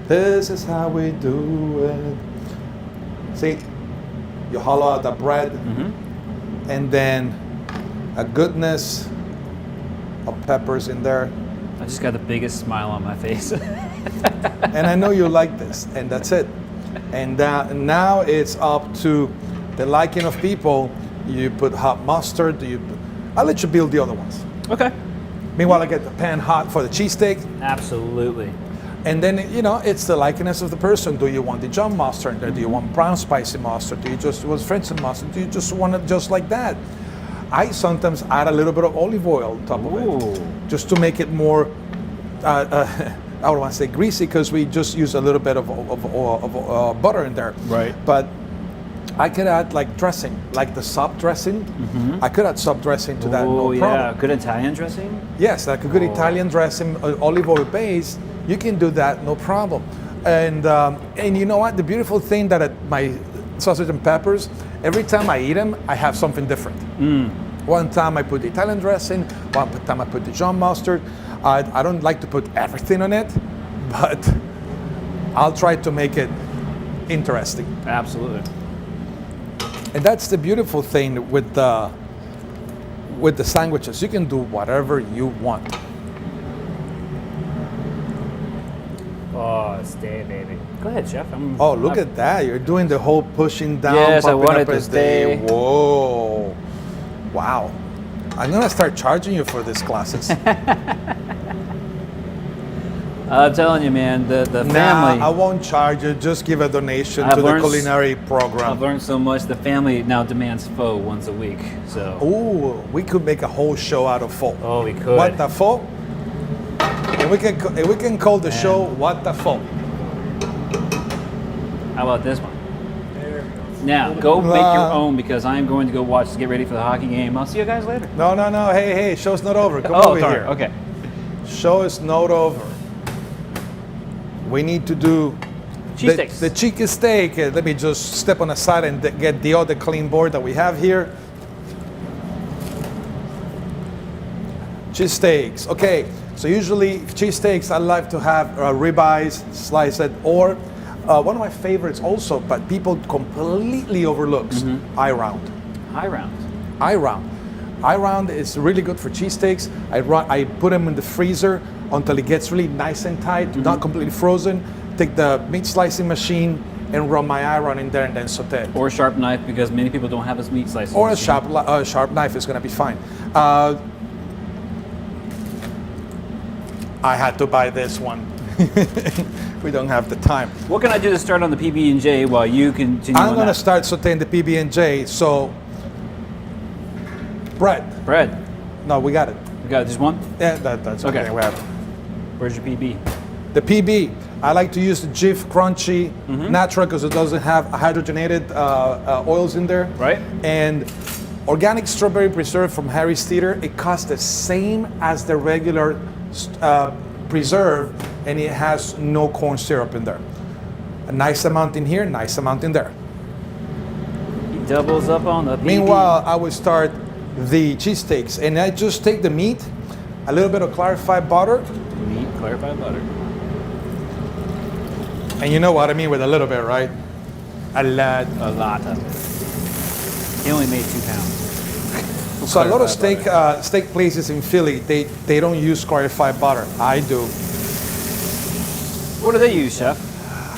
This is how we do it. See, you hollow out the bread, and then a goodness of peppers in there. I just got the biggest smile on my face. And I know you like this, and that's it. And now it's up to the liking of people. You put hot mustard. I'll let you build the other ones. Okay. Meanwhile, I get the pan hot for the cheesesteak. Absolutely. And then, it's the likeness of the person. Do you want Dijon mustard there? Do you want brown spicy mustard? Do you just want French mustard? Do you just want it just like that? I sometimes add a little bit of olive oil on top of it, just to make it more, I don't want to say greasy, because we just use a little bit of butter in there. Right. But I could add like dressing, like the sub dressing. I could add sub dressing to that, no Oh, problem. yeah. Good Italian dressing? Yes, like a good Italian dressing, olive oil base, you can do that, no problem. And you know what? The beautiful thing that my sausage and peppers, every time I eat them, I have something different. One time I put Italian dressing, one time I put Dijon mustard. I don't like to put everything on it, but I'll try to make it interesting. Absolutely. And that's the beautiful thing with the sandwiches. You can do whatever you want. Oh, stay, baby. Go ahead, chef. Oh, look at that. You're doing the whole pushing down. Yes, I popping want up it to as they- stay. Whoa. Wow. I'm going to start charging you for these classes. I'm telling you, man, the Nah, family. I won't charge you. Just give a donation I've to the learned culinary program. I've learned so much. The family now demands pho once a week. So. Ooh, we could make a whole show out of pho. Oh, we could. What the pho? And we can call the show What the Pho. How about this one? Now, go make your own, because I'm going to go watch to get ready for the hockey game. I'll see you guys later. No. Hey, show's not over. Come Oh, over sorry. here. Okay. Show is not over. We need to do Cheesesteaks. the chicken steak. Let me just step on the side and get the other clean board that we have here. Cheesesteaks. Okay, so usually cheesesteaks I like to have ribeyes, sliced, or one of my favorites also, but people completely overlooks, eye round. High round. Eye round. Eye round is really good for cheesesteaks. I put them in the freezer until it gets really nice and tight, not completely frozen. Take the meat slicing machine and run my eye round in there and then saute it. Or a sharp knife, because many people don't have a meat slicer. Or a sharp knife is going to be fine. I had to buy this one. We don't have the time. What can I do to start on the PB&J while you continue I'm on gonna that? start sauteing the PB&J. So, bread. Bread. No, we got it. You got just one? Yeah, that's okay. Okay. We have it. Where's your PB? The PB, I like to use the Jif Crunchy natural because it doesn't have hydrogenated oils in there. Right. And organic strawberry preserve from Harry's Theater, it costs the same as the regular preserve, and it has no corn syrup in there. A nice amount in here, nice amount in there. He doubles up on the PB. Meanwhile, I would start the cheesesteaks, and I just take the meat, a little bit of clarified butter, Meat, clarified butter. and you know what I mean with a little bit, right? A lot. A lot of it. He only made 2 pounds. So a lot of Clarified steak places in Philly, they don't use clarified butter. I do. What do they use, chef?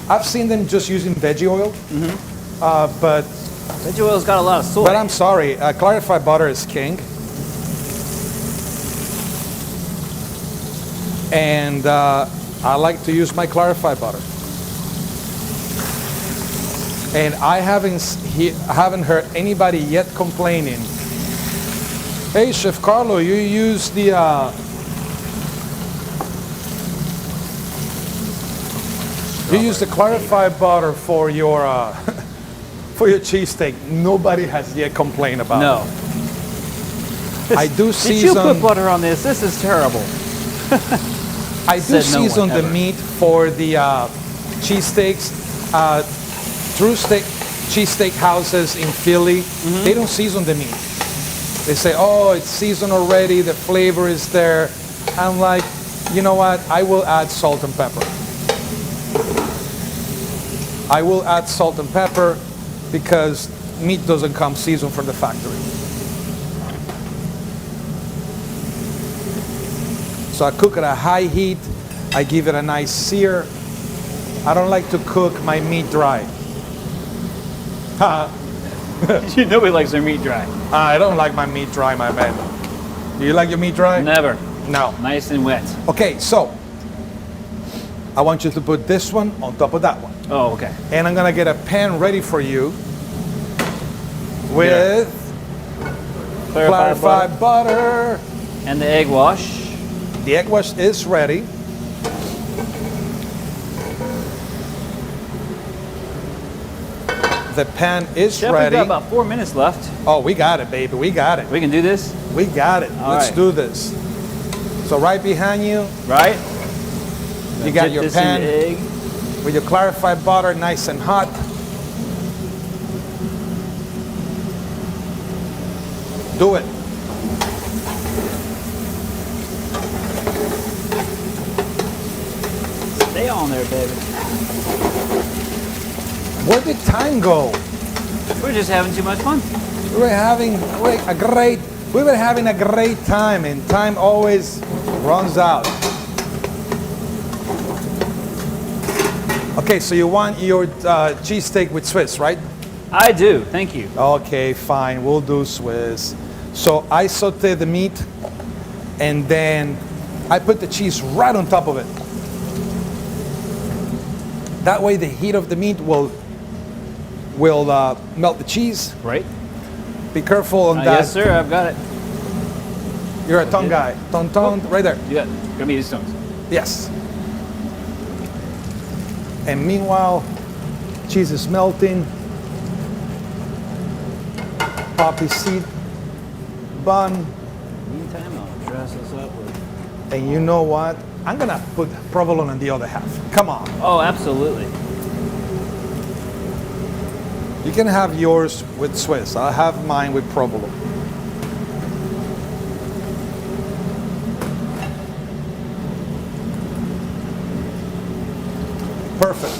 I've seen them just using veggie oil, but Veggie oil's got a lot of soy. I'm sorry, clarified butter is king. And I like to use my clarified butter. And I haven't heard anybody yet complaining. Hey, Chef Carlo, you use the clarified butter for your for your cheesesteak. Nobody has yet complained about it. No. I do Did season. you put butter on this? This is terrible. I do Said no one season the ever. meat for the cheesesteaks. True cheesesteak houses in Philly, they don't season the meat. They say, oh, it's seasoned already, the flavor is there. I'm like, you know what? I will add salt and pepper. I will add salt and pepper because meat doesn't come seasoned from the factory. So I cook at a high heat. I give it a nice sear. I don't like to cook my meat dry. You know he likes their meat dry. I don't like my meat dry, my man. Do you like your meat dry? Never. No. Nice and wet. Okay, so I want you to put this one on top of that one. Oh, okay. And I'm gonna get a pan ready for you with clarified butter. And the egg wash. The egg wash is ready. The pan is Chef, ready. we've got about 4 minutes left. Oh, we got it, baby. We got it. We can do this, We got it. All Let's right. do this. So right behind you, right? you got Dip your this in pan the egg. with your clarified butter, nice and hot. Do it. Stay on there, baby. Where did time go? We're just having too much fun. We've been having a great time, and time always runs out. Okay, so you want your cheesesteak with Swiss, right? I do, thank you. Okay, fine, we'll do Swiss. So I saute the meat, and then I put the cheese right on top of it. That way the heat of the meat will melt the cheese. Right? Be careful on that. Yes, sir, I've got it. You're a tongue guy. Tongue, right there. You got gonna be the stones. Yes. And meanwhile, cheese is melting. Poppy seed bun. Meantime, I'll dress this up with. And you know what? I'm gonna put provolone on the other half. Come on. Oh, absolutely. You can have yours with Swiss. I'll have mine with provolone. Perfect.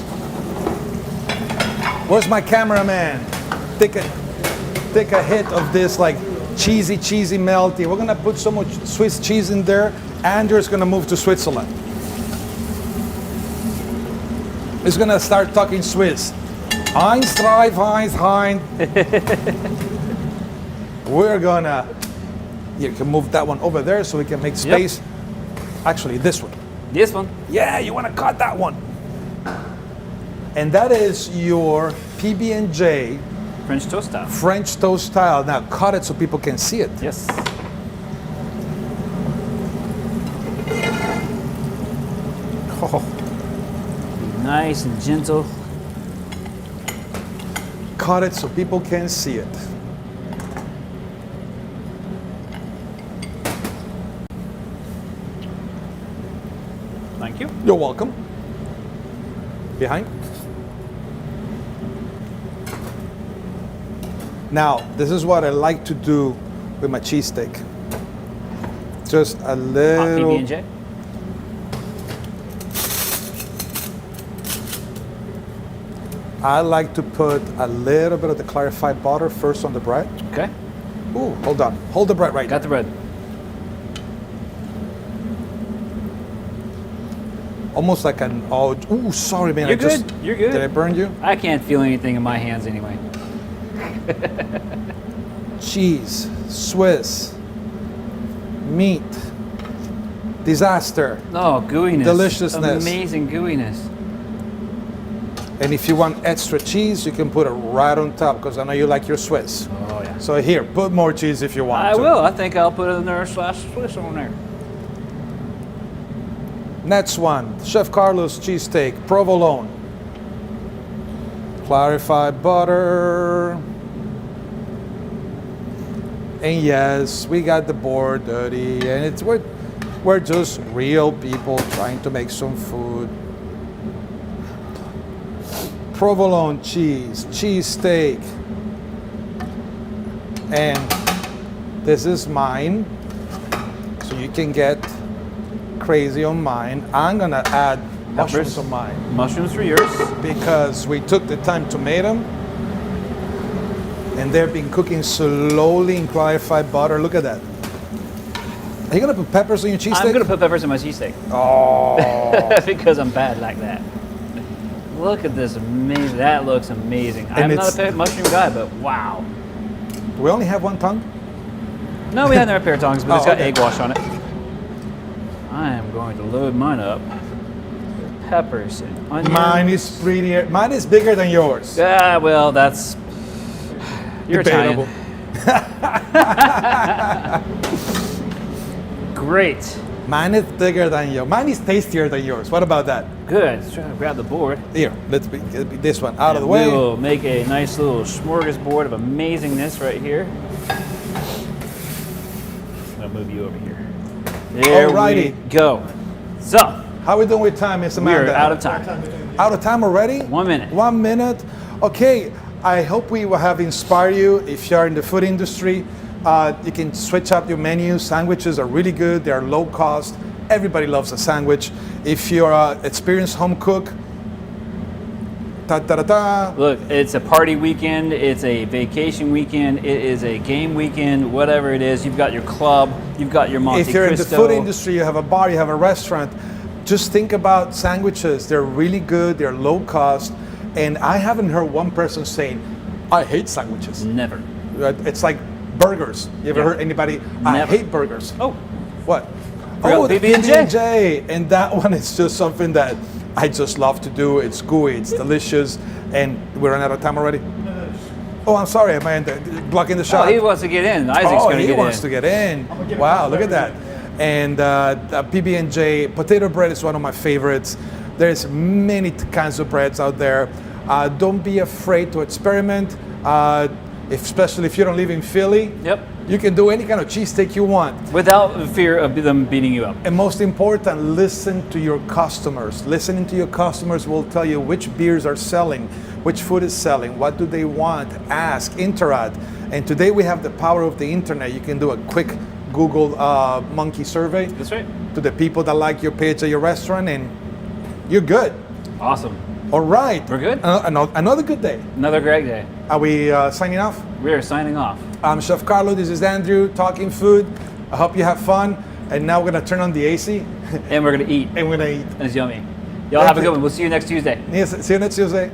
Where's my cameraman? Take a hit of this like cheesy melty. We're gonna put so much Swiss cheese in there. Andrew's gonna move to Switzerland. He's gonna start talking Swiss. Eins, drei, eins, hein. We're gonna, you can move that one over there so we can make space. Actually, this one. This one. Yeah, you want to cut that one. And that is your PB&J French toast style. French toast style. Now cut it so people can see it. Yes. Oh, Nice and gentle. cut it so people can see it. Thank you. You're welcome. Behind. Now, this is what I like to do with my cheesesteak. Just a Hot little. PB&J. I like to put a little bit of the clarified butter first on the bread. Okay. Ooh, hold on. Hold the bread right Got the bread. Almost like an, oh, ooh, sorry, man. You're good. You're good. Did I burn you? I can't feel anything in my hands anyway. Cheese, Swiss, meat, disaster. Oh, gooiness. Deliciousness. Amazing gooiness. And if you want extra cheese, you can put it right on top because I know you like your Swiss. Oh, yeah. So here, put more cheese if you want I to. will. I think I'll put another slash Swiss on there. Next one, Chef Carlos cheesesteak, provolone. Clarified butter. And yes, we got the board dirty, and it's we're just real people trying to make some food. Provolone cheese, cheesesteak. And this is mine, so you can get crazy on mine. I'm gonna add mushrooms on mine Mushrooms for yours. because we took the time to make them, and they've been cooking slowly in clarified butter. Look at that. Are you gonna put peppers on your cheesesteak? I'm going to put peppers in my cheesesteak. Oh, Because I'm bad like that. Look at this amazing. That looks amazing. And I'm not it's- a mushroom guy, but wow. we only have one tongue. No, we had another pair of tongs, but it's Oh, got okay. egg wash on it. I am going to load mine up with peppers and onions. Mine is prettier. Mine is bigger than yours. Ah, well, that's. You're Debatable. Italian. Great. Mine is bigger than yours. Mine is tastier than yours. What about that? Good. Let's try to grab the board. Here, let's be this one out of the And way. We will make a nice little smorgasbord of amazingness right here. I'll move you over here. There Alrighty. we go. So, How we doing with time, Miss we are Amanda? out of time. Out of time already? 1 minute. 1 minute. Okay, I hope we will have inspired you. If you're in the food industry, you can switch up your menu. Sandwiches are really good. They're low cost. Everybody loves a sandwich. If you're an experienced home cook, Look, it's a party weekend, it's a vacation weekend, it is a game weekend, whatever it is. You've got your club, you've got your Monte if you're in the Cristo. food industry, you have a bar, you have a restaurant, just think about sandwiches. They're really good, they're low cost, and I haven't heard one person saying, I hate sandwiches. Never. It's like burgers. You ever Yeah. heard anybody, I Never. hate burgers? Oh, What? Forgot the PB&J. PB&J. And that one is just something that I just love to do. It's gooey, it's delicious, and we're running out of time already. Oh, I'm sorry, am I blocking the shot? he wants to get in. Isaac's Oh, going to he get wants in. to get in. Wow, look at that. And the PB&J potato bread is one of my favorites. There's many kinds of breads out there. Don't be afraid to experiment, especially if you don't live in Philly. Yep. You can do any kind of cheesesteak you want. Without the fear of them beating you up. And most important, listen to your customers. Listening to your customers will tell you which beers are selling, which food is selling, what do they want, ask, interact. And today we have the power of the internet. You can do a quick Google monkey survey That's right. to the people that like your page at your restaurant, and you're good. Awesome. All right. We're good? Another good day. Another great day. Are we signing off? We are signing off. I'm Chef Carlo. This is Andrew, talking food. I hope you have fun. And now we're going to turn on the AC And we're going to eat. and we're going to eat. And it's yummy. Y'all Thank have a you. good one. We'll see you next Tuesday. See you next Tuesday.